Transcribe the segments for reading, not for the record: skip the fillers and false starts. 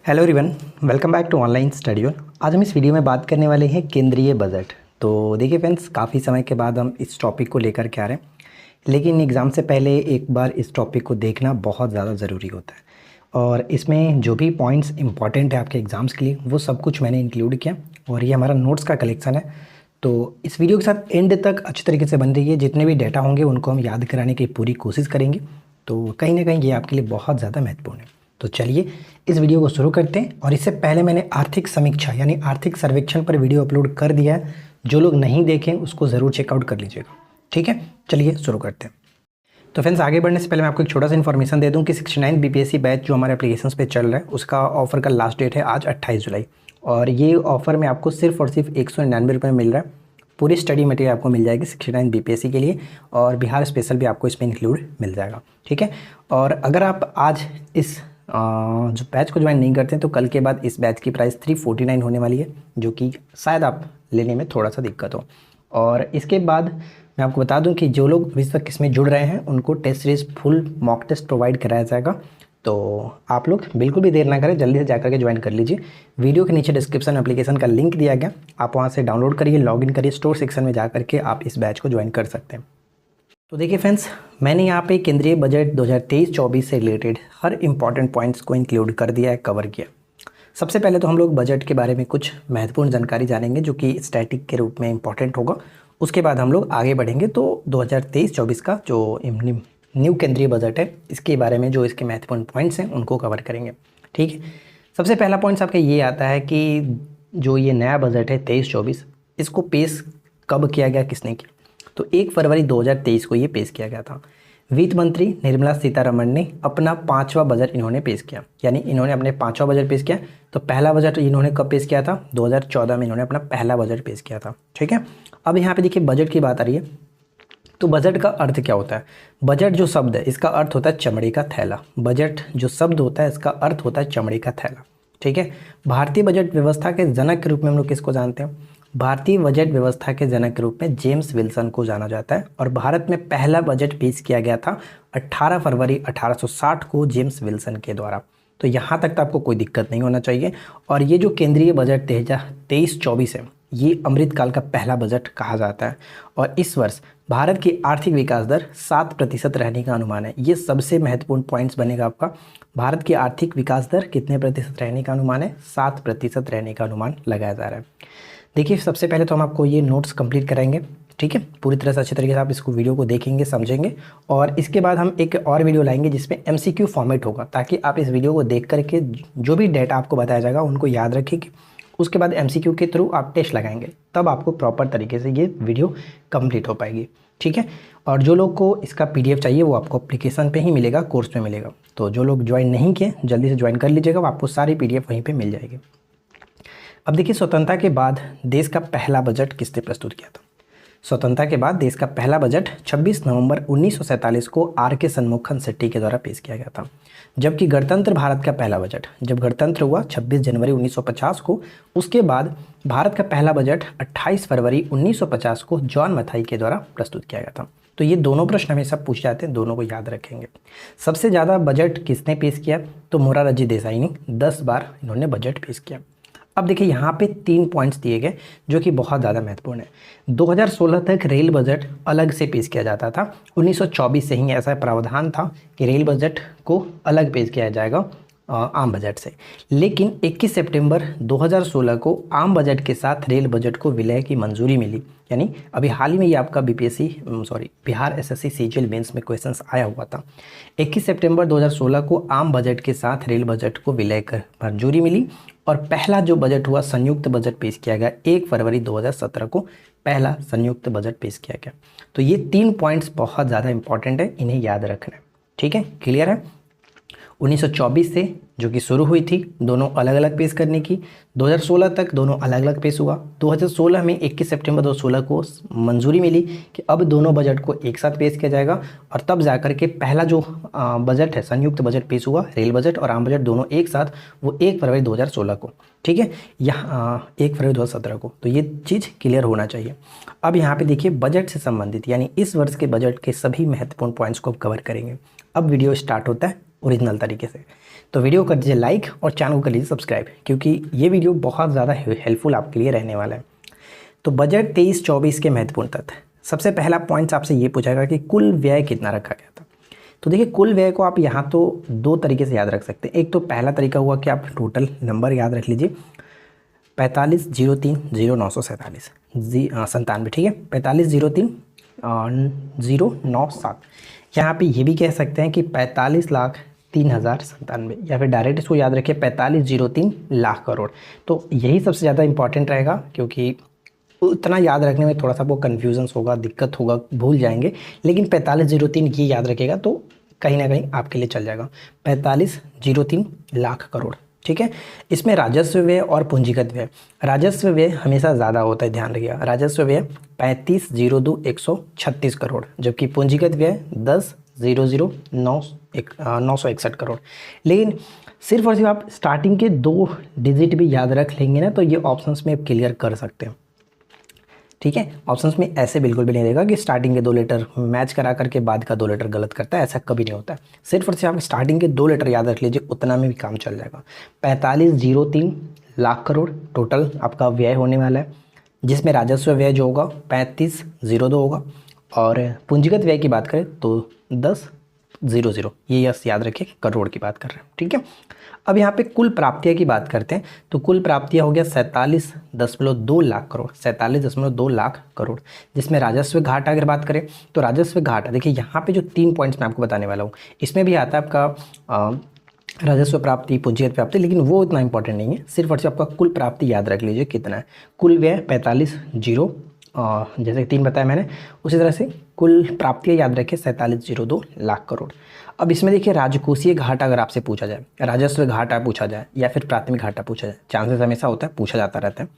Hello everyone, welcome back to online study on. आज हम इस वीडियो में बात करने वाले हैं केंद्रीय बजट। तो देखिए फ्रेंड्स, काफ़ी समय के बाद हम इस टॉपिक को लेकर के आ रहे हैं, लेकिन एग्ज़ाम से पहले एक बार इस टॉपिक को देखना बहुत ज़्यादा ज़रूरी होता है। और इसमें जो भी पॉइंट्स इंपॉर्टेंट है आपके एग्ज़ाम्स के लिए, वो सब कुछ मैंने इंक्लूड किया और ये हमारा नोट्स का कलेक्शन है। तो इस वीडियो के साथ एंड तक अच्छी तरीके से बन रही है। जितने भी डेटा होंगे उनको हम याद कराने की पूरी कोशिश करेंगे। तो कहीं ना कहीं ये आपके लिए बहुत ज़्यादा महत्वपूर्ण है। तो चलिए इस वीडियो को शुरू करते हैं। और इससे पहले मैंने आर्थिक समीक्षा यानी आर्थिक सर्वेक्षण पर वीडियो अपलोड कर दिया है। जो लोग नहीं देखें उसको ज़रूर चेकआउट कर लीजिएगा, ठीक है। चलिए शुरू करते हैं। तो फ्रेंड्स, आगे बढ़ने से पहले मैं आपको एक छोटा सा इन्फॉर्मेशन दे दूं कि 69 बीपीएससी बैच जो हमारे एप्लीकेशंस पे चल रहा है, उसका ऑफर का लास्ट डेट है आज 28 जुलाई। और ये ऑफर में आपको सिर्फ और सिर्फ 199 रुपये में मिल रहा है। पूरी स्टडी मटेरियल आपको मिल जाएगी 69 बीपीएससी के लिए, और बिहार स्पेशल भी आपको इसमें इंक्लूड मिल जाएगा, ठीक है। और अगर आप आज इस जो बैच को ज्वाइन नहीं करते हैं तो कल के बाद इस बैच की प्राइस 349 होने वाली है, जो कि शायद आप लेने में थोड़ा सा दिक्कत हो। और इसके बाद मैं आपको बता दूं कि जो लोग अभी तक इसमें जुड़ रहे हैं उनको test series full mock test provide कराया जाएगा। तो आप लोग बिल्कुल भी देर ना करें, जल्दी से जाकर के ज्वाइन कर लीजिए। वीडियो के नीचे डिस्क्रिप्शन में एप्लीकेशन का लिंक दिया गया, आप वहाँ से डाउनलोड करिए, लॉगिन करिए, स्टोर सेक्शन में जा करके आप इस बैच को ज्वाइन कर सकते हैं। तो देखिए फ्रेंड्स, मैंने यहाँ पे केंद्रीय बजट 2023-24 से रिलेटेड हर इंपॉर्टेंट पॉइंट्स को इंक्लूड कर दिया है, कवर किया। सबसे पहले तो हम लोग बजट के बारे में कुछ महत्वपूर्ण जानकारी जानेंगे जो कि स्टैटिक के रूप में इंपॉर्टेंट होगा। उसके बाद हम लोग आगे बढ़ेंगे तो 2023-24 का जो न्यू केंद्रीय बजट है, इसके बारे में जो इसके महत्वपूर्ण पॉइंट्स हैं उनको कवर करेंगे, ठीक है। सबसे पहला पॉइंट्स आपका ये आता है कि जो ये नया बजट है 23-24, इसको पेश कब किया गया, किसने किया? तो 1 फरवरी 2023 को ये पेश किया गया था। वित्त मंत्री निर्मला सीतारमण ने अपना 5वां बजट इन्होंने पेश किया, यानी इन्होंने अपने 5वां बजट पेश किया। तो पहला बजट इन्होंने कब पेश किया था? 2014 में इन्होंने अपना पहला बजट पेश किया था, ठीक है। अब यहाँ पे देखिए बजट की बात आ रही है। तो बजट का अर्थ क्या होता है? बजट जो शब्द है इसका अर्थ होता है चमड़े का थैला। बजट जो शब्द होता है इसका अर्थ होता है चमड़े का थैला, ठीक है। भारतीय बजट व्यवस्था के जनक के रूप में हम लोग किसको जानते हैं? भारतीय बजट व्यवस्था के जनक के रूप में जेम्स विल्सन को जाना जाता है। और भारत में पहला बजट पेश किया गया था 18 फरवरी 1860 को जेम्स विल्सन के द्वारा। तो यहाँ तक तो आपको कोई दिक्कत नहीं होना चाहिए। और ये जो केंद्रीय बजट 2023-24 है, ये अमृतकाल का पहला बजट कहा जाता है। और इस वर्ष भारत की आर्थिक विकास दर 7% रहने का अनुमान है। ये सबसे महत्वपूर्ण पॉइंट्स बनेगा आपका। भारत की आर्थिक विकास दर कितने प्रतिशत रहने का अनुमान है? 7% रहने का अनुमान लगाया जा रहा है। देखिए सबसे पहले तो हम आपको ये नोट्स कंप्लीट कराएंगे, ठीक है। पूरी तरह से अच्छे तरीके से आप इसको वीडियो को देखेंगे, समझेंगे। और इसके बाद हम एक और वीडियो लाएंगे जिसमें MCQ फॉर्मेट होगा, ताकि आप इस वीडियो को देख करके जो भी डेटा आपको बताया जाएगा उनको याद रखिए। उसके बाद MCQ के थ्रू आप टेस्ट लगाएंगे, तब आपको प्रॉपर तरीके से ये वीडियो कंप्लीट हो पाएगी, ठीक है। और जो लोग को इसका PDF चाहिए वो आपको एप्लीकेशन पे ही मिलेगा, कोर्स में मिलेगा। तो जो लोग ज्वाइन नहीं किए जल्दी से ज्वाइन कर लीजिएगा, आपको सारी PDF वहीं पे मिल जाएगी। अब देखिए, स्वतंत्रता के बाद देश का पहला बजट किसने प्रस्तुत किया था? स्वतंत्रता के बाद देश का पहला बजट 26 नवंबर 1947 को RK शनमुखम शेट्टी के द्वारा पेश किया गया था। जबकि गणतंत्र भारत का पहला बजट, जब गणतंत्र हुआ 26 जनवरी 1950 को, उसके बाद भारत का पहला बजट 28 फरवरी 1950 को जॉन मथाई के द्वारा प्रस्तुत किया गया था। तो ये दोनों प्रश्न हमेशा पूछ जाते हैं, दोनों को याद रखेंगे। सबसे ज़्यादा बजट किसने पेश किया? तो मोरारजी देसाई ने 10 बार इन्होंने बजट पेश किया। अब देखिए यहाँ पे 3 पॉइंट्स दिए गए जो कि बहुत ज़्यादा महत्वपूर्ण है। 2016 तक रेल बजट अलग से पेश किया जाता था। 1924 से ही ऐसा प्रावधान था कि रेल बजट को अलग पेश किया जाएगा आम बजट से। लेकिन 21 सितंबर 2016 को आम बजट के साथ रेल बजट को विलय की मंजूरी मिली। यानी अभी हाल ही में ये आपका बिहार SSC CGL मेंस में क्वेश्चंस आया हुआ था। 21 सितंबर 2016 को आम बजट के साथ रेल बजट को विलय कर मंजूरी मिली। और पहला जो बजट हुआ संयुक्त बजट पेश किया गया 1 फरवरी 2017 को, पहला संयुक्त बजट पेश किया गया। तो ये 3 पॉइंट्स बहुत ज़्यादा इंपॉर्टेंट है, इन्हें याद रखना है, ठीक है। क्लियर है? 1924 से जो कि शुरू हुई थी दोनों अलग अलग पेश करने की, 2016 तक दोनों अलग अलग पेश हुआ। 2016 में 21 सितंबर 2016 को मंजूरी मिली कि अब दोनों बजट को एक साथ पेश किया जाएगा। और तब जाकर के पहला जो बजट है संयुक्त बजट पेश हुआ, रेल बजट और आम बजट दोनों एक साथ, वो 1 फरवरी 2016 को, ठीक है। यहाँ 1 फरवरी 2017 को। तो ये चीज़ क्लियर होना चाहिए। अब यहाँ पे देखिए बजट से संबंधित यानी इस वर्ष के बजट के सभी महत्वपूर्ण पॉइंट्स को कवर करेंगे। अब वीडियो स्टार्ट होता है ओरिजिनल तरीके से। तो वीडियो कर दीजिए लाइक और चैनल को कर लीजिए सब्सक्राइब, क्योंकि ये वीडियो बहुत ज़्यादा हेल्पफुल आपके लिए रहने वाला है। तो बजट 23-24 के महत्वपूर्ण तथ्य। सबसे पहला पॉइंट आपसे ये पूछेगा कि कुल व्यय कितना रखा गया था। तो देखिए, कुल व्यय को आप यहाँ तो दो तरीके से याद रख सकते हैं। एक तो पहला तरीका हुआ कि आप टोटल नंबर याद रख लीजिए 45,03,0947 97, ठीक है, 45,03,097। यहाँ पे ये भी कह सकते हैं कि 45,03,097, या फिर डायरेक्ट इसको याद रखिए 45,03 लाख करोड़। तो यही सबसे ज़्यादा इंपॉर्टेंट रहेगा, क्योंकि उतना याद रखने में थोड़ा सा वो कन्फ्यूजन होगा, दिक्कत होगा, भूल जाएंगे। लेकिन 45,03 ये याद रखेगा तो कहीं ना कहीं आपके लिए चल जाएगा। 45,03 लाख करोड़, ठीक है। इसमें राजस्व व्यय और पूंजीगत व्यय। राजस्व व्यय हमेशा ज़्यादा होता है, ध्यान रखिएगा। राजस्व व्यय 35,02,136 करोड़, जबकि पूंजीगत व्यय 10,009,961 करोड़। लेकिन सिर्फ और सिर्फ आप स्टार्टिंग के 2 डिजिट भी याद रख लेंगे ना, तो ये ऑप्शंस में आप क्लियर कर सकते हैं, ठीक है। ऑप्शंस में ऐसे बिल्कुल भी नहीं रहेगा कि स्टार्टिंग के 2 लेटर मैच करा करके बाद का 2 लेटर गलत करता है, ऐसा कभी नहीं होता है। सिर्फ और सिर्फ आप स्टार्टिंग के 2 लेटर याद रख लीजिए, उतना में भी काम चल जाएगा। 45,03 लाख करोड़ टोटल आपका व्यय होने वाला है, जिसमें राजस्व व्यय जो होगा 35,02 होगा, और पूंजीगत व्यय की बात करें तो 10,00, ये यस याद रखिए, करोड़ की बात कर रहे हैं, ठीक है। अब यहाँ पे कुल प्राप्तियाँ की बात करते हैं, तो कुल प्राप्तियाँ हो गया 47.2 लाख करोड़, 47.2 लाख करोड़, जिसमें राजस्व घाटा अगर बात करें तो राजस्व घाटा देखिए, यहाँ पे जो 3 पॉइंट्स मैं आपको बताने वाला हूँ, इसमें भी आता है आपका राजस्व प्राप्ति, पूंजीगत प्राप्ति, लेकिन वो इतना इंपॉर्टेंट नहीं है। सिर्फ और सिर्फ आपका कुल प्राप्ति याद रख लीजिए कितना है। कुल व्यय 45,0, जैसे 3 बताया मैंने, उसी तरह से कुल प्राप्तियाँ याद रखें 47,02 लाख करोड़। अब इसमें देखिए, राजकोषीय घाटा अगर आपसे पूछा जाए, राजस्व घाटा पूछा जाए या फिर प्राथमिक घाटा पूछा जाए, चांसेस हमेशा होता है, पूछा जाता रहता है।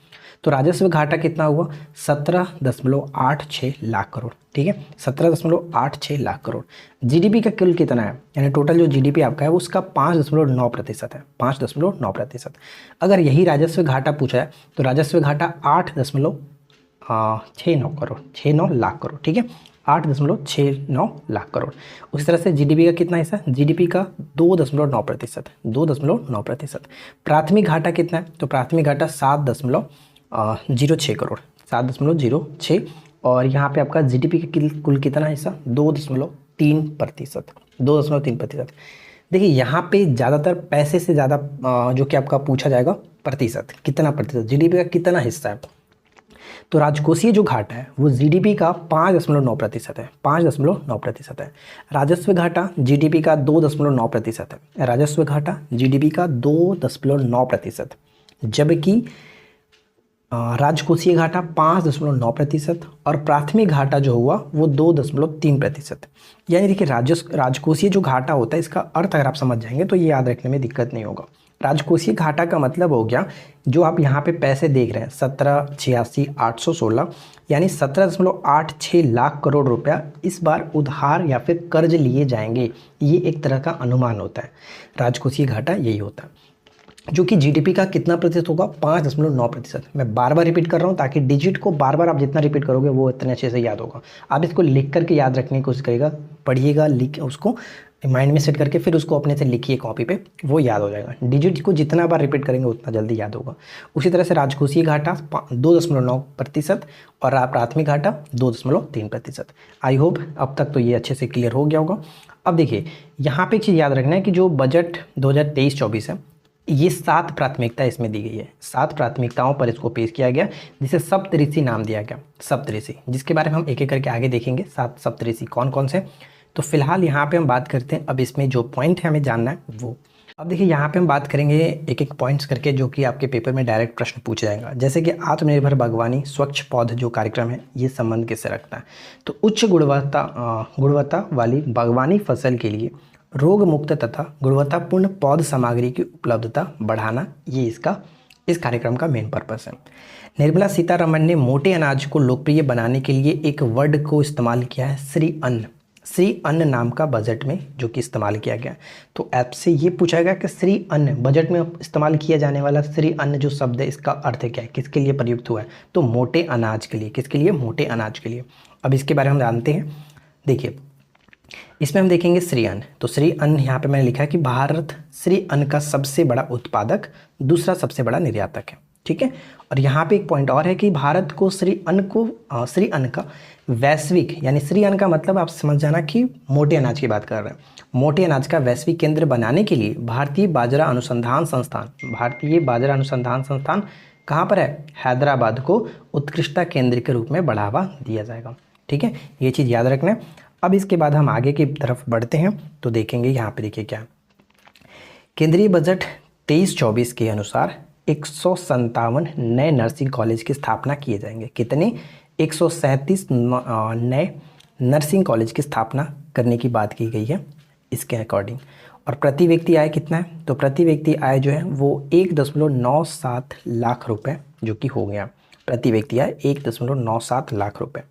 तो राजस्व घाटा कितना हुआ? 17.86 लाख करोड़, ठीक है, 17.86 लाख करोड़। जीडीपी का कुल कितना है, यानी टोटल जो जीडीपी आपका है उसका 5.9% है, 5.9%। अगर यही राजस्व घाटा पूछा है तो राजस्व घाटा 8.69 करोड़, 69 लाख करोड़, ठीक है, 8.69 लाख करोड़। उसी तरह से जीडीपी का कितना हिस्सा? जीडीपी का 2.9%, 2.9%। प्राथमिक घाटा कितना है? तो प्राथमिक घाटा 7.06 करोड़, 7.06। और यहाँ पे आपका जीडीपी का कुल कितना हिस्सा? 2.3%, 2.3%। देखिए, यहाँ पे ज़्यादातर पैसे से ज़्यादा जो कि आपका पूछा जाएगा प्रतिशत, कितना प्रतिशत, जीडीपी का कितना हिस्सा है। तो राजकोषीय जो घाटा है वो जीडीपी का 5.9% है, 5.9% है। राजस्व घाटा जीडीपी का 2.9% है, राजस्व घाटा जीडीपी का 2.9%, जबकि राजकोषीय घाटा 5.9% और प्राथमिक घाटा जो हुआ वो 2.3%। यानी देखिए, राजकोषीय जो घाटा होता है, इसका अर्थ अगर आप समझ जाएंगे तो ये याद रखने में दिक्कत नहीं होगा। राजकोषीय घाटा का मतलब हो गया, जो आप यहाँ पे पैसे देख रहे हैं 17,86,816, यानी 17.86 लाख करोड़ रुपया इस बार उधार या फिर कर्ज लिए जाएंगे, ये एक तरह का अनुमान होता है। राजकोषीय घाटा यही होता है, जो कि जीडीपी का कितना प्रतिशत होगा? 5.9%। मैं बार बार रिपीट कर रहा हूँ ताकि डिजिट को बार बार आप जितना रिपीट करोगे वो इतने अच्छे से याद होगा। आप इसको लिख करके याद रखने की कोशिश करिएगा, पढ़िएगा, लिख उसको माइंड में सेट करके फिर उसको अपने से लिखिए कॉपी पे, वो याद हो जाएगा। डिजिट को जितना बार रिपीट करेंगे उतना जल्दी याद होगा। उसी तरह से राजकोषीय घाटा 2.9% और प्राथमिक घाटा 2.3%। आई होप अब तक तो ये अच्छे से क्लियर हो गया होगा। अब देखिए, यहाँ पे एक चीज़ याद रखना है कि जो बजट 2023-24 है, ये 7 प्राथमिकता इसमें दी गई है। 7 प्राथमिकताओं पर इसको पेश किया गया, जिसे सप्तऋषि नाम दिया गया, सप्तऋषि, जिसके बारे में हम एक एक करके आगे देखेंगे। 7 सप्तऋषि कौन कौन से। तो फिलहाल यहाँ पे हम बात करते हैं, अब इसमें जो पॉइंट है हमें जानना है वो। अब देखिए, यहाँ पे हम बात करेंगे एक एक पॉइंट्स करके, जो कि आपके पेपर में डायरेक्ट प्रश्न पूछा जाएगा। जैसे कि आत्मनिर्भर बागवानी स्वच्छ पौध जो कार्यक्रम है, ये संबंध किससे रखता है? तो उच्च गुणवत्ता वाली बागवानी फसल के लिए रोग मुक्त तथा गुणवत्तापूर्ण पौध सामग्री की उपलब्धता बढ़ाना, ये इस कार्यक्रम का मेन पर्पस है। निर्मला सीतारमण ने मोटे अनाज को लोकप्रिय बनाने के लिए एक वर्ड को इस्तेमाल किया है, श्री अन्न। श्री अन्न नाम का बजट में जो कि इस्तेमाल किया गया। तो आपसे ये पूछा गया कि श्री अन्न, बजट में इस्तेमाल किया जाने वाला श्री अन्न जो शब्द है, इसका अर्थ क्या है, किसके लिए प्रयुक्त हुआ है? तो मोटे अनाज के लिए। किसके लिए? मोटे अनाज के लिए। अब इसके बारे में हम जानते हैं। देखिए, इसमें हम देखेंगे श्री अन्न। तो श्री अन्न यहाँ पे मैंने लिखा है कि भारत श्री अन्न का सबसे बड़ा उत्पादक, दूसरा सबसे बड़ा निर्यातक है। ठीक है। और यहाँ पे एक पॉइंट और है कि भारत को श्री अन्न का वैश्विक, यानी श्री अन्न का मतलब आप समझ जाना कि मोटे अनाज की बात कर रहे हैं, मोटे अनाज का वैश्विक केंद्र बनाने के लिए भारतीय बाजरा अनुसंधान संस्थान कहाँ पर है? हैदराबाद को उत्कृष्टता केंद्र के रूप में बढ़ावा दिया जाएगा। ठीक है, ये चीज़ याद रखना है। अब इसके बाद हम आगे की तरफ बढ़ते हैं तो देखेंगे यहाँ पे देखिए क्या, केंद्रीय बजट 23-24 के अनुसार 157 नए नर्सिंग कॉलेज की स्थापना किए जाएंगे। कितने? 137 नए नर्सिंग कॉलेज की स्थापना करने की बात की गई है इसके अकॉर्डिंग। और प्रति व्यक्ति आय कितना है? तो प्रति व्यक्ति आय जो है वो 1.97 लाख रुपए जो कि हो गया, प्रति व्यक्ति आय 1.97 लाख रुपए।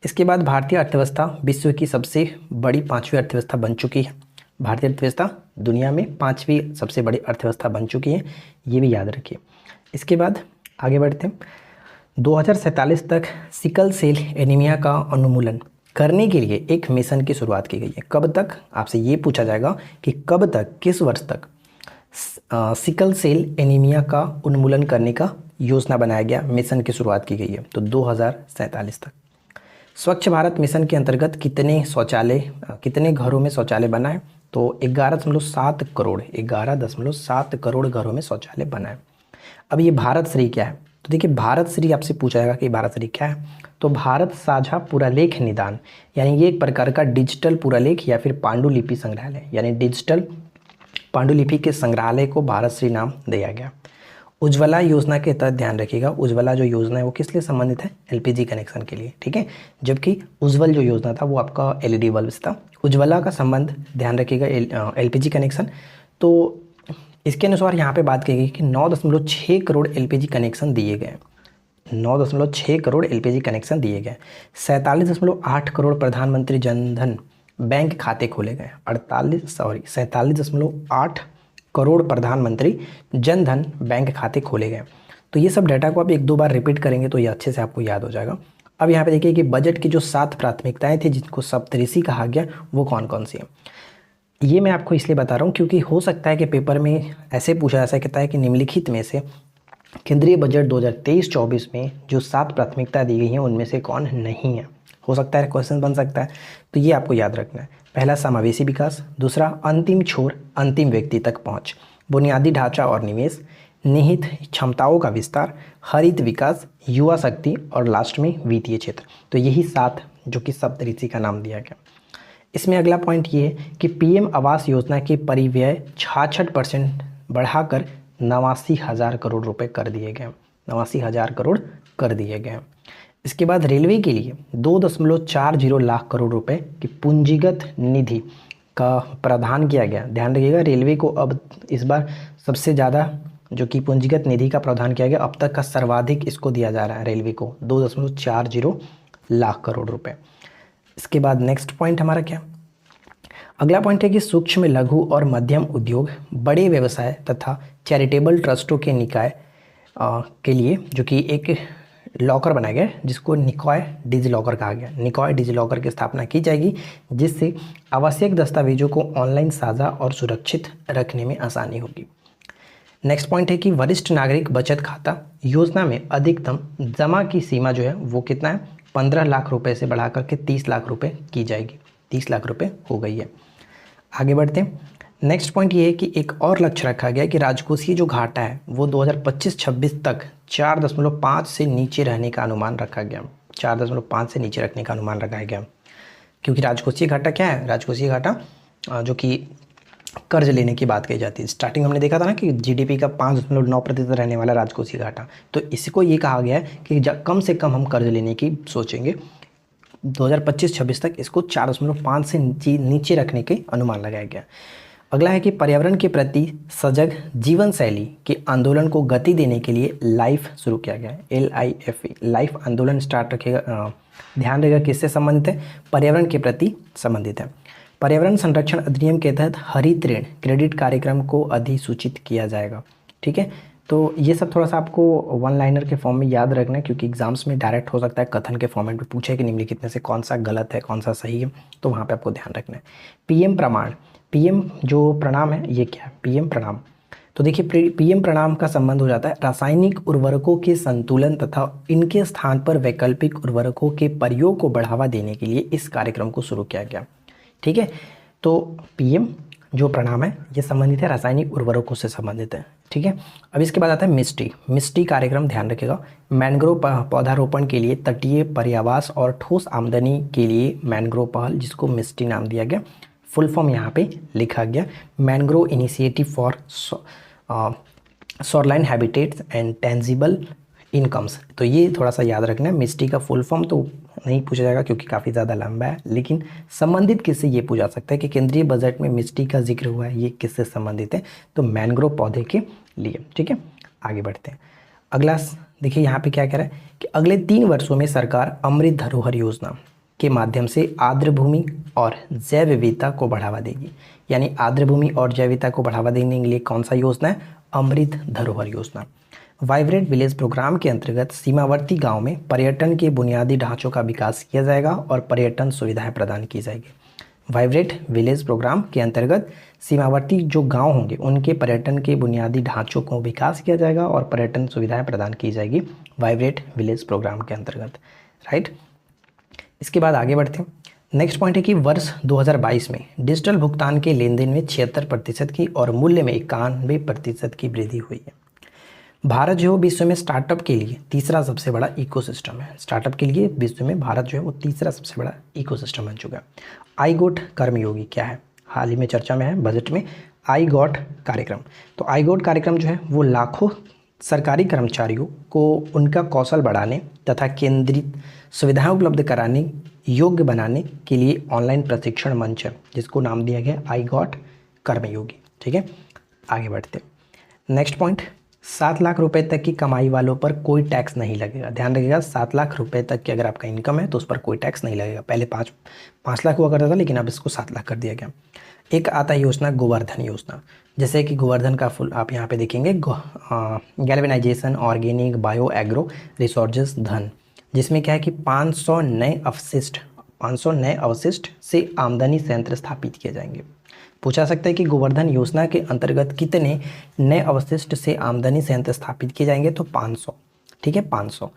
इसके बाद भारतीय अर्थव्यवस्था विश्व की सबसे बड़ी 5वीं अर्थव्यवस्था बन चुकी है। भारतीय अर्थव्यवस्था दुनिया में 5वीं सबसे बड़ी अर्थव्यवस्था बन चुकी है, ये भी याद रखिए। इसके बाद आगे बढ़ते हैं। 2047 तक सिकल सेल एनीमिया का उन्मूलन करने के लिए एक मिशन की शुरुआत की गई है। कब तक? आपसे ये पूछा जाएगा कि कब तक, किस वर्ष तक सिकल सेल एनीमिया का उन्मूलन करने का योजना बनाया गया, मिशन की शुरुआत की गई है। तो 2047 तक। स्वच्छ भारत मिशन के अंतर्गत कितने घरों में शौचालय बना है? तो 11.7 करोड़ घरों में शौचालय बना है। अब ये भारत श्री क्या है? तो देखिए, भारत श्री आपसे पूछा जाएगा कि भारत श्री क्या है। तो भारत साझा पुरालेख निदान, यानी ये एक प्रकार का डिजिटल पुरालेख या फिर पांडुलिपि संग्रहालय, यानी डिजिटल पांडुलिपि के संग्रहालय को भारत श्री नाम दिया गया। उज्ज्वला योजना के तहत ध्यान रखिएगा, उज्ज्वला जो योजना है वो किस लिए संबंधित है? एलपीजी कनेक्शन के लिए। ठीक है, जबकि उज्ज्वल जो योजना था वो आपका एलईडी बल्ब्स था। उज्ज्वला का संबंध ध्यान रखिएगा एलपीजी कनेक्शन। तो इसके अनुसार यहाँ पे बात की गई कि 9.6 करोड़ एलपीजी कनेक्शन दिए गए, 9.6 करोड़ एलपीजी कनेक्शन दिए गए। 47.8 करोड़ प्रधानमंत्री जनधन बैंक खाते खोले गए। 47.8 करोड़ प्रधानमंत्री जनधन बैंक खाते खोले गए। तो ये सब डाटा को आप 1-2 बार रिपीट करेंगे तो ये अच्छे से आपको याद हो जाएगा। अब यहाँ पे देखिए कि बजट की जो 7 प्राथमिकताएं थी जिनको सप्तऋषि कहा गया, वो कौन कौन सी हैं। ये मैं आपको इसलिए बता रहा हूँ क्योंकि हो सकता है कि पेपर में ऐसे पूछा जा सकता है कि निम्नलिखित में से केंद्रीय बजट 2023-24 में जो 7 प्राथमिकता दी गई हैं उनमें से कौन नहीं है, हो सकता है क्वेश्चन बन सकता है। तो ये आपको याद रखना है। पहला समावेशी विकास, दूसरा अंतिम छोर अंतिम व्यक्ति तक पहुँच, बुनियादी ढांचा और निवेश, निहित क्षमताओं का विस्तार, हरित विकास, युवा शक्ति और लास्ट में वित्तीय क्षेत्र। तो यही 7 जो कि सप्तऋषि का नाम दिया गया। इसमें अगला पॉइंट ये है कि पीएम आवास योजना के परिव्यय 66% बढ़ाकर 89,000 करोड़ रुपए कर दिए गए, 89,000 करोड़ कर दिए गए। इसके बाद रेलवे के लिए 2.40 लाख करोड़ रुपए की पूंजीगत निधि का प्रावधान किया गया। ध्यान रखिएगा, रेलवे को अब इस बार सबसे ज़्यादा जो कि पूंजीगत निधि का प्रावधान किया गया, अब तक का सर्वाधिक इसको दिया जा रहा है रेलवे को 2.40 लाख करोड़ रुपए। इसके बाद नेक्स्ट पॉइंट हमारा क्या, अगला पॉइंट है कि सूक्ष्म लघु और मध्यम उद्योग, बड़े व्यवसाय तथा चैरिटेबल ट्रस्टों के निकाय के लिए जो कि एक लॉकर बनाया गया जिसको निकॉय डिजिलॉकर कहा गया। निकॉय डिजिलॉकर की स्थापना की जाएगी जिससे आवश्यक दस्तावेजों को ऑनलाइन साझा और सुरक्षित रखने में आसानी होगी। नेक्स्ट पॉइंट है कि वरिष्ठ नागरिक बचत खाता योजना में अधिकतम जमा की सीमा जो है वो कितना है, 15 लाख रुपए से बढ़ा करके 30 लाख रुपए की जाएगी। 30 लाख रुपए हो गई है। आगे बढ़ते हैं। नेक्स्ट पॉइंट ये है कि एक और लक्ष्य रखा गया कि राजकोषीय जो घाटा है वो 2025-26 तक 4.5 से नीचे रहने का अनुमान रखा गया। 4.5 से नीचे रखने का अनुमान रखा गया, क्योंकि राजकोषीय घाटा क्या है, राजकोषीय घाटा जो कि कर्ज लेने की बात कही जाती है। स्टार्टिंग हमने देखा था ना कि जीडीपी का 5.9% रहने वाला राजकोषीय घाटा, तो इसको ये कहा गया है कि कम से कम हम कर्ज लेने की सोचेंगे। 2025-26 तक इसको 4.5 से नीचे रखने के अनुमान लगाया गया। अगला है कि पर्यावरण के प्रति सजग जीवन शैली के आंदोलन को गति देने के लिए लाइफ शुरू किया गया है। LIFE लाइफ आंदोलन स्टार्ट रखेगा। ध्यान रखेगा किससे संबंधित है, पर्यावरण के प्रति संबंधित है। पर्यावरण संरक्षण अधिनियम के तहत हरित ऋण क्रेडिट कार्यक्रम को अधिसूचित किया जाएगा। ठीक है, तो ये सब थोड़ा सा आपको वन लाइनर के फॉर्म में याद रखना है, क्योंकि एग्जाम्स में डायरेक्ट हो सकता है कथन के फॉर्मेट में पूछे कि निम्नलिखित में से कौन सा गलत है कौन सा सही है, तो वहाँ पे आपको ध्यान रखना है। पीएम प्रमाण, पीएम जो प्रणाम है ये क्या है, पीएम प्रणाम। तो देखिए पीएम प्रणाम का संबंध हो जाता है रासायनिक उर्वरकों के संतुलन तथा इनके स्थान पर वैकल्पिक उर्वरकों के प्रयोग को बढ़ावा देने के लिए इस कार्यक्रम को शुरू किया गया। ठीक है, तो पीएम जो प्रणाम है ये संबंधित है रासायनिक उर्वरकों से संबंधित है। ठीक है, अब इसके बाद आता है मिस्टी। मिस्टी कार्यक्रम ध्यान रखिएगा, मैंग्रोव पौधारोपण के लिए तटीय पर्यावास और ठोस आमदनी के लिए मैंग्रोव पहल, जिसको मिस्टी नाम दिया गया। फुल फॉर्म यहाँ पे लिखा गया, mangrove initiative for shoreline habitats and tangible incomes. तो ये थोड़ा सा याद रखना है। मिस्टी का फुल फॉर्म तो नहीं पूछा जाएगा क्योंकि काफ़ी ज़्यादा लंबा है, लेकिन संबंधित किससे ये पूछा सकता है कि केंद्रीय बजट में मिस्टी का जिक्र हुआ है, ये किससे संबंधित है, तो मैंग्रोव पौधे के लिए। ठीक है, आगे बढ़ते हैं। अगला देखिए यहाँ पे क्या कह रहा है कि अगले 3 वर्षों में सरकार अमृत धरोहर योजना के माध्यम से आर्द्र भूमि और जैव विविधता को बढ़ावा देगी। यानी आर्द्र भूमि और जैव विविधता को बढ़ावा देने के लिए कौन सा योजना है, अमृत धरोहर योजना। वाइब्रेंट विलेज प्रोग्राम के अंतर्गत सीमावर्ती गांव में पर्यटन के बुनियादी ढांचों का विकास किया जाएगा और पर्यटन सुविधाएं प्रदान की जाएगी। वाइब्रेंट विलेज प्रोग्राम के अंतर्गत सीमावर्ती जो गांव होंगे उनके पर्यटन के बुनियादी ढांचों को विकास किया जाएगा और पर्यटन सुविधाएं प्रदान की जाएगी वाइब्रेंट विलेज प्रोग्राम के अंतर्गत। राइट, इसके बाद आगे बढ़ते हैं। नेक्स्ट पॉइंट है कि वर्ष 2022 में डिजिटल भुगतान के लेन देन में 76% की और मूल्य में 91% की वृद्धि हुई है। भारत जो विश्व में स्टार्टअप के लिए तीसरा सबसे बड़ा इकोसिस्टम है। स्टार्टअप के लिए विश्व में भारत जो है वो तीसरा सबसे बड़ा इकोसिस्टम बन चुका है। आई गोट कर्मयोगी क्या है, हाल ही में चर्चा में है बजट में, आई गॉट कार्यक्रम। तो आई गॉट कार्यक्रम जो है वो लाखों सरकारी कर्मचारियों को उनका कौशल बढ़ाने तथा केंद्रित सुविधाएं उपलब्ध कराने योग्य बनाने के लिए ऑनलाइन प्रशिक्षण मंच है, जिसको नाम दिया गया आई गॉट कर्मयोगी। ठीक है, आगे बढ़ते हैं। नेक्स्ट पॉइंट, 7 लाख रुपए तक की कमाई वालों पर कोई टैक्स नहीं लगेगा। ध्यान रखिएगा, 7 लाख रुपए तक की अगर आपका इनकम है तो उस पर कोई टैक्स नहीं लगेगा। पहले 5 लाख हुआ करता था, लेकिन अब इसको 7 लाख कर दिया गया। एक आता है योजना गोवर्धन योजना, जैसे कि गोवर्धन का फुल आप यहाँ पे देखेंगे, galvanisation organic bio agro resources धन, जिसमें क्या है कि 500 नए अवशिष्ट से आमदनी संयंत्र स्थापित किए जाएंगे। पूछा सकता है कि गोवर्धन योजना के अंतर्गत कितने नए अवशिष्ट से आमदनी संयंत्र स्थापित किए जाएंगे, तो 500। ठीक है, 500।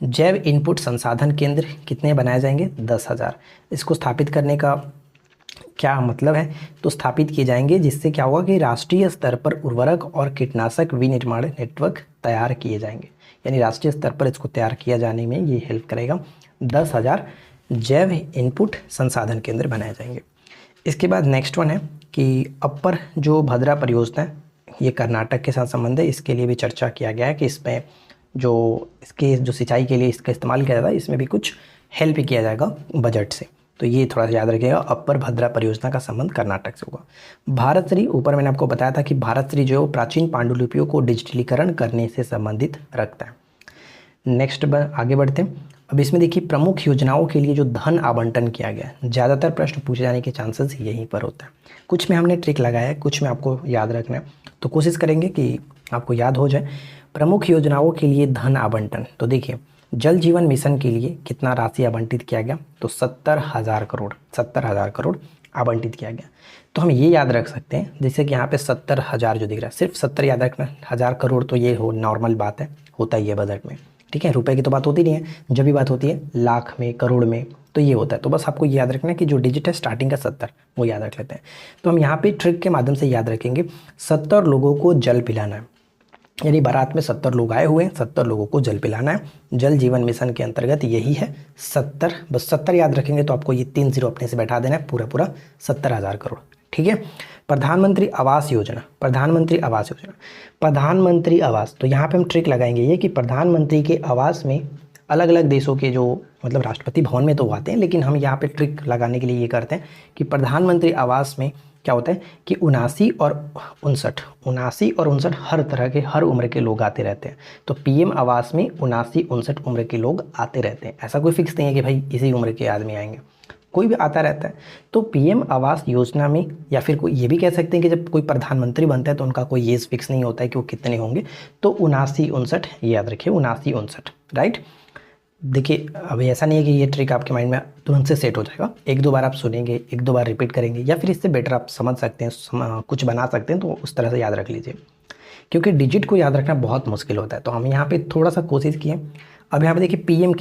जैव इनपुट संसाधन केंद्र कितने बनाए जाएंगे, 10,000। इसको स्थापित करने का क्या मतलब है, तो स्थापित किए जाएंगे जिससे क्या होगा कि राष्ट्रीय स्तर पर उर्वरक और कीटनाशक विनिर्माण नेटवर्क तैयार किए जाएंगे। यानी राष्ट्रीय स्तर पर इसको तैयार किया जाने में ये हेल्प करेगा। 10,000 जैव इनपुट संसाधन केंद्र बनाए जाएंगे। इसके बाद नेक्स्ट वन है कि अपर जो भद्रा परियोजना है ये कर्नाटक के साथ संबंध है। इसके लिए भी चर्चा किया गया है कि इसमें जो सिंचाई के लिए इसका इस्तेमाल किया जाता है, इसमें भी कुछ हेल्प किया जाएगा बजट से। तो ये थोड़ा सा याद रखिएगा, अपर भद्रा परियोजना का संबंध कर्नाटक से होगा। भारत श्री, ऊपर मैंने आपको बताया था कि भारत श्री जो प्राचीन पांडुलिपियों को डिजिटलीकरण करने से संबंधित रखता है। नेक्स्ट आगे बढ़ते हैं। अब इसमें देखिए प्रमुख योजनाओं के लिए जो धन आवंटन किया गया है, ज़्यादातर प्रश्न पूछे जाने के चांसेस यहीं पर होता है। कुछ में हमने ट्रिक लगाया है, कुछ में आपको याद रखना है, तो कोशिश करेंगे कि आपको याद हो जाए। प्रमुख योजनाओं के लिए धन आवंटन, तो देखिए जल जीवन मिशन के लिए कितना राशि आवंटित किया गया, तो 70,000 करोड़ आवंटित किया गया। तो हम ये याद रख सकते हैं, जैसे कि यहाँ पे 70,000 जो दिख रहा है, सिर्फ 70 याद रखना, 1000 करोड़ तो ये नॉर्मल बात है, होता ही है बजट में। ठीक है, रुपए की तो बात होती नहीं है, जब भी बात होती है लाख में करोड़ में तो ये होता है। तो बस आपको याद रखना है कि जो डिजिट है स्टार्टिंग का 70 वो याद रख लेते हैं। तो हम यहाँ पे ट्रिक के माध्यम से याद रखेंगे, 70 लोगों को जल पिलाना है। यानी बारात में 70 लोग आए हुए हैं, 70 लोगों को जल पिलाना है। जल जीवन मिशन के अंतर्गत यही है 70, बस 70 याद रखेंगे तो आपको ये 3 0 अपने से बैठा देना है, पूरा 70,000 करोड़। ठीक है, प्रधानमंत्री आवास योजना, प्रधानमंत्री आवास, तो यहाँ पे हम ट्रिक लगाएंगे ये कि प्रधानमंत्री के आवास में अलग अलग देशों के जो मतलब राष्ट्रपति भवन में तो आते हैं, लेकिन हम यहाँ पे ट्रिक लगाने के लिए ये करते हैं कि प्रधानमंत्री आवास में क्या होता है कि 79 और 59 हर तरह के हर उम्र के लोग आते रहते हैं। तो पीएम आवास में 79-59 उम्र के लोग आते रहते हैं। ऐसा कोई फिक्स नहीं है कि भाई इसी उम्र के आदमी आएंगे, कोई भी आता रहता है। तो पीएम आवास योजना में, या फिर कोई ये भी कह सकते हैं कि जब कोई प्रधानमंत्री बनता है तो उनका कोई एज फिक्स नहीं होता है कि वो कितने होंगे। तो 79-59, याद रखिए 79-59, राइट। देखिए अभी ऐसा नहीं है कि ये ट्रिक आपके माइंड में तुरंत से सेट हो जाएगा, एक दो बार आप सुनेंगे, एक दो बार रिपीट करेंगे, या फिर इससे बेटर आप समझ सकते हैं, कुछ बना सकते हैं, तो उस तरह से याद रख लीजिए, क्योंकि डिजिट को याद रखना बहुत मुश्किल होता है। तो हम यहाँ पे थोड़ा सा कोशिश किए। अब यहाँ पे देखिए पीएम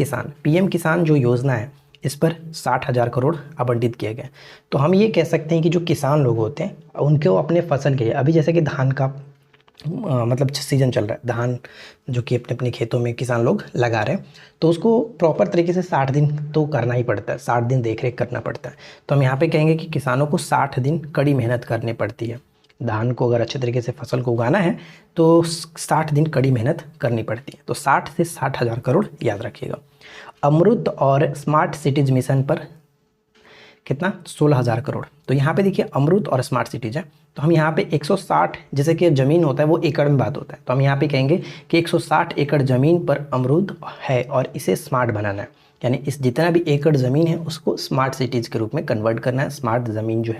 किसान जो योजना है, इस पर 60,000 करोड़ आवंटित किए गए। तो हम ये कह सकते हैं कि जो किसान लोग होते हैं उनको अपने फसल के लिए, अभी जैसे कि धान का मतलब सीज़न चल रहा है, धान जो कि अपने अपने खेतों में किसान लोग लगा रहे हैं, तो उसको प्रॉपर तरीके से 60 दिन तो करना ही पड़ता है, 60 दिन देख रेख करना पड़ता है। तो हम यहाँ पे कहेंगे कि किसानों को 60 दिन कड़ी मेहनत करनी पड़ती है। धान को अगर अच्छे तरीके से फसल को उगाना है तो 60 दिन कड़ी मेहनत करनी पड़ती है। तो 60 से 60,000 करोड़ याद रखिएगा। अमृत और स्मार्ट सिटीज़ मिशन पर कितना, 16,000 करोड़। तो यहाँ पे देखिए अमृत और स्मार्ट सिटीज़ है, तो हम यहाँ पे 160, जैसे कि ज़मीन होता है वो एकड़ में बात होता है, तो हम यहाँ पे कहेंगे कि 160 एकड़ ज़मीन पर अमरूद है और इसे स्मार्ट बनाना है। यानी इस जितना भी एकड़ ज़मीन है उसको स्मार्ट सिटीज़ के रूप में कन्वर्ट करना है। स्मार्ट ज़मीन जो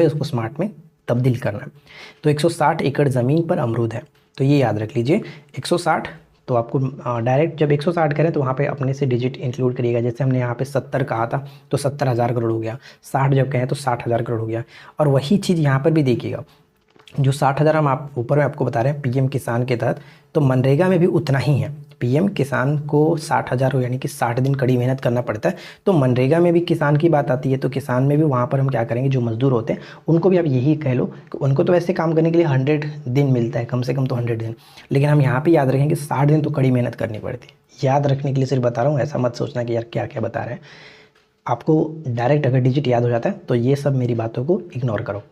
है उसको स्मार्ट में तब्दील करना है। तो 160 एकड़ ज़मीन पर अमरूद है, तो ये याद रख लीजिए 160। तो आपको डायरेक्ट जब 160 करें तो वहाँ पे अपने से डिजिट इंक्लूड करिएगा। जैसे हमने यहाँ पे 70 कहा था तो 70,000 करोड़ हो गया, 60 जब कहें तो 60,000 करोड़ हो गया। और वही चीज़ यहाँ पर भी देखिएगा, जो 60,000 हम ऊपर में आपको बता रहे हैं पीएम किसान के तहत, तो मनरेगा में भी उतना ही है। पीएम किसान को 60,000 हो, यानी कि 60 दिन कड़ी मेहनत करना पड़ता है। तो मनरेगा में भी किसान की बात आती है, तो किसान में भी वहाँ पर हम क्या करेंगे, जो मजदूर होते हैं उनको भी आप यही कह लो कि उनको तो वैसे काम करने के लिए 100 दिन मिलता है, कम से कम तो 100 दिन, लेकिन हम यहाँ पर याद रखेंगे कि 60 दिन तो कड़ी मेहनत करनी पड़ती है। याद रखने के लिए सिर्फ बता रहा हूँ, ऐसा मत सोचना कि यार क्या क्या बता रहे हैं। आपको डायरेक्ट अगर डिजिट याद हो जाता है तो ये सब मेरी बातों को इग्नोर करो,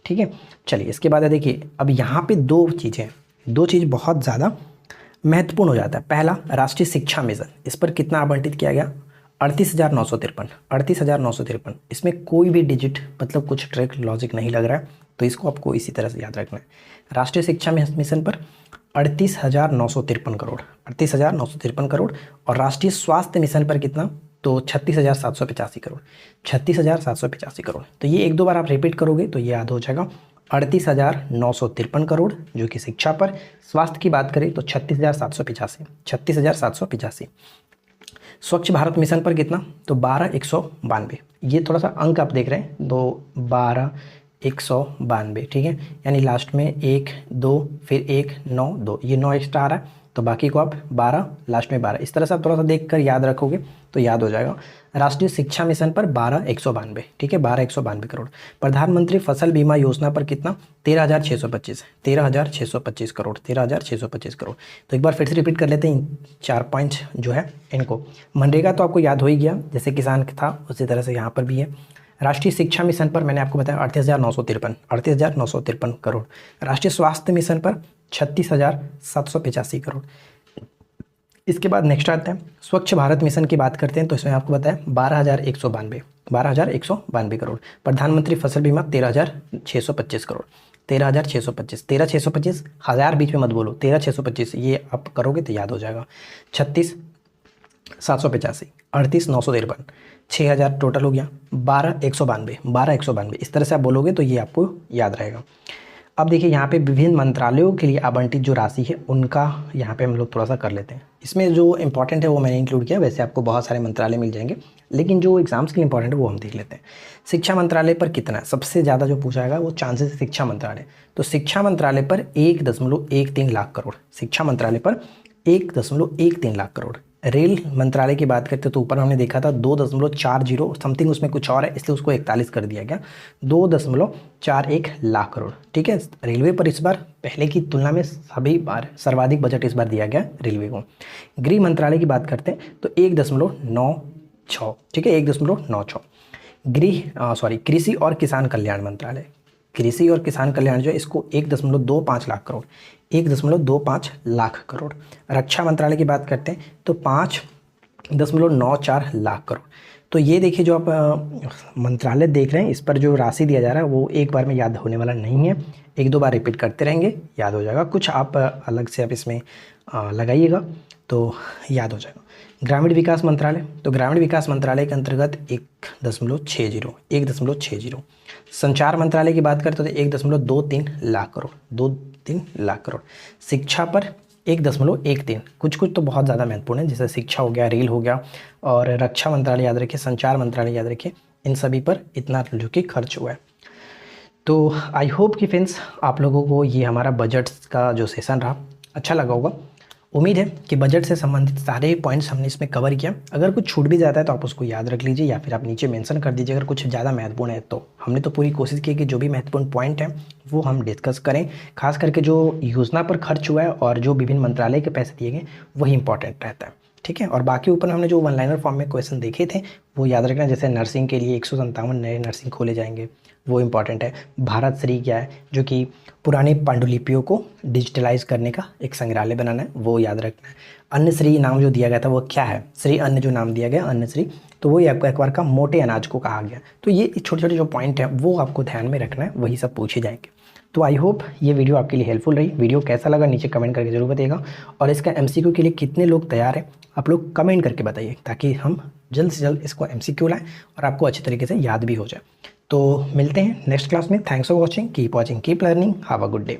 ठीक है। चलिए इसके बाद है देखिए, अब यहाँ पे दो चीज़ बहुत ज़्यादा महत्वपूर्ण हो जाता है। पहला, राष्ट्रीय शिक्षा मिशन, इस पर कितना आवंटित किया गया, 38,953। इसमें कोई भी डिजिट मतलब कुछ ट्रिक लॉजिक नहीं लग रहा है, तो इसको आपको इसी तरह से याद रखना है। राष्ट्रीय शिक्षा मिशन पर 38,953 करोड़, 38,953 करोड़। और राष्ट्रीय स्वास्थ्य मिशन पर कितना, तो 36,785 करोड़, 36,785 करोड़। तो ये एक दो बार आप रिपीट करोगे तो ये याद हो जाएगा। 38,953 करोड़ जो कि शिक्षा पर, स्वास्थ्य की बात करें तो 36,785। स्वच्छ भारत मिशन पर कितना, तो 12,192। ये थोड़ा सा अंक आप देख रहे हैं, तो 12,192, ठीक है। यानी लास्ट में 1 2 फिर 1 9 2, ये 9 एक्स्ट्रा आ रहा है, तो बाकी को आप 12 लास्ट में 12, इस तरह से आप थोड़ा सा देख कर याद रखोगे तो याद हो जाएगा। राष्ट्रीय शिक्षा मिशन पर 12,192, ठीक है, 12,192 करोड़। प्रधानमंत्री फसल बीमा योजना पर कितना, 13,625, 13,625 करोड़, 13,625 करोड़। तो एक बार फिर से रिपीट कर लेते हैं 4 पॉइंट जो है इनको। मनरेगा तो आपको याद हो ही गया, जैसे किसान था उसी तरह से यहाँ पर भी है। राष्ट्रीय शिक्षा मिशन पर मैंने आपको बताया 38,953 करोड़। राष्ट्रीय स्वास्थ्य मिशन पर 36,785 करोड़। इसके बाद नेक्स्ट आता है स्वच्छ भारत मिशन की बात करते हैं, तो इसमें आपको बताया 12,192 करोड़। प्रधानमंत्री फसल बीमा 13,625 करोड़, 13,625, 13,625, हज़ार बीच में मत बोलो, 13,625 ये आप करोगे तो याद हो जाएगा। 36,785, 38,953, 6,000 टोटल हो गया। 12,192, इस तरह से आप बोलोगे तो ये आपको याद रहेगा। अब देखिए यहाँ पे विभिन्न मंत्रालयों के लिए आवंटित जो राशि है उनका यहाँ पे हम लोग थोड़ा सा कर लेते हैं। इसमें जो इंपॉर्टेंट है वो मैंने इंक्लूड किया, वैसे आपको बहुत सारे मंत्रालय मिल जाएंगे, लेकिन जो एग्जाम्स के लिए इंपॉर्टेंट है वो हम देख लेते हैं। शिक्षा मंत्रालय पर कितना है, सबसे ज़्यादा जो पूछा जाएगा वो चांसेस है शिक्षा मंत्रालय। तो शिक्षा मंत्रालय पर 1.13 लाख करोड़, शिक्षा मंत्रालय पर 1.13 लाख करोड़। रेल मंत्रालय की बात करते तो ऊपर हमने देखा था 2.40 समथिंग, उसमें कुछ और है इसलिए उसको 41 कर दिया गया, 2.41 लाख करोड़, ठीक है। रेलवे पर इस बार पहले की तुलना में सभी बार सर्वाधिक बजट इस बार दिया गया रेलवे को। गृह मंत्रालय की बात करते हैं तो 1.96, ठीक है, 1.96। कृषि और किसान कल्याण मंत्रालय, कृषि और किसान कल्याण जो है इसको 1.25 लाख करोड़, 1.25 लाख करोड़। रक्षा मंत्रालय की बात करते हैं तो 5.94 लाख करोड़। तो ये देखिए जो आप मंत्रालय देख रहे हैं इस पर जो राशि दिया जा रहा है वो एक बार में याद होने वाला नहीं है, एक दो बार रिपीट करते रहेंगे याद हो जाएगा। कुछ आप अलग से आप इसमें लगाइएगा तो याद हो जाएगा। ग्रामीण विकास मंत्रालय, तो ग्रामीण विकास मंत्रालय के अंतर्गत 1.60 संचार मंत्रालय की बात करते तो 1.23 लाख करोड़, 2-3 लाख करोड़। शिक्षा पर 1.13, कुछ तो बहुत ज़्यादा महत्वपूर्ण है, जैसे शिक्षा हो गया, रेल हो गया, और रक्षा मंत्रालय याद रखिए, संचार मंत्रालय याद रखिए, इन सभी पर इतना जो कि खर्च हुआ है। तो आई होप कि फ्रेंड्स आप लोगों को ये हमारा बजट्स का जो सेशन रहा अच्छा लगा होगा। उम्मीद है कि बजट से संबंधित सारे पॉइंट्स हमने इसमें कवर किया। अगर कुछ छूट भी जाता है तो आप उसको याद रख लीजिए या फिर आप नीचे मेंशन कर दीजिए अगर कुछ ज़्यादा महत्वपूर्ण है तो। हमने तो पूरी कोशिश की कि जो भी महत्वपूर्ण पॉइंट है वो हम डिस्कस करें, खास करके जो योजना पर खर्च हुआ है और जो विभिन्न मंत्रालय के पैसे दिए गए वही इंपॉर्टेंट रहता है, ठीक है। और बाकी ऊपर हमने जो वन लाइनर फॉर्म में क्वेश्चन देखे थे वो याद रखना, जैसे नर्सिंग के लिए 157 नए नर्सिंग खोले जाएंगे, वो इंपॉर्टेंट है। भारत श्री क्या है, जो कि पुराने पांडुलिपियों को डिजिटलाइज करने का एक संग्रहालय बनाना है, वो याद रखना है। अन्न श्री नाम जो दिया गया था वो क्या है, श्री अन्न जो नाम दिया गया अन्न श्री, तो वो एक बार का मोटे अनाज को कहा गया। तो ये छोटे छोटे जो पॉइंट हैं वो आपको ध्यान में रखना है, वही सब पूछे जाएंगे। तो आई होप ये वीडियो आपके लिए हेल्पफुल रही। वीडियो कैसा लगा नीचे कमेंट करके जरूर बताइएगा, और इसका एमसीक्यू के लिए कितने लोग तैयार हैं आप लोग कमेंट करके बताइए, ताकि हम जल्द से जल्द इसको एमसीक्यू लाएं और आपको अच्छी तरीके से याद भी हो जाए। तो मिलते हैं नेक्स्ट क्लास में। Thanks for watching, keep watching, keep learning, have a good day.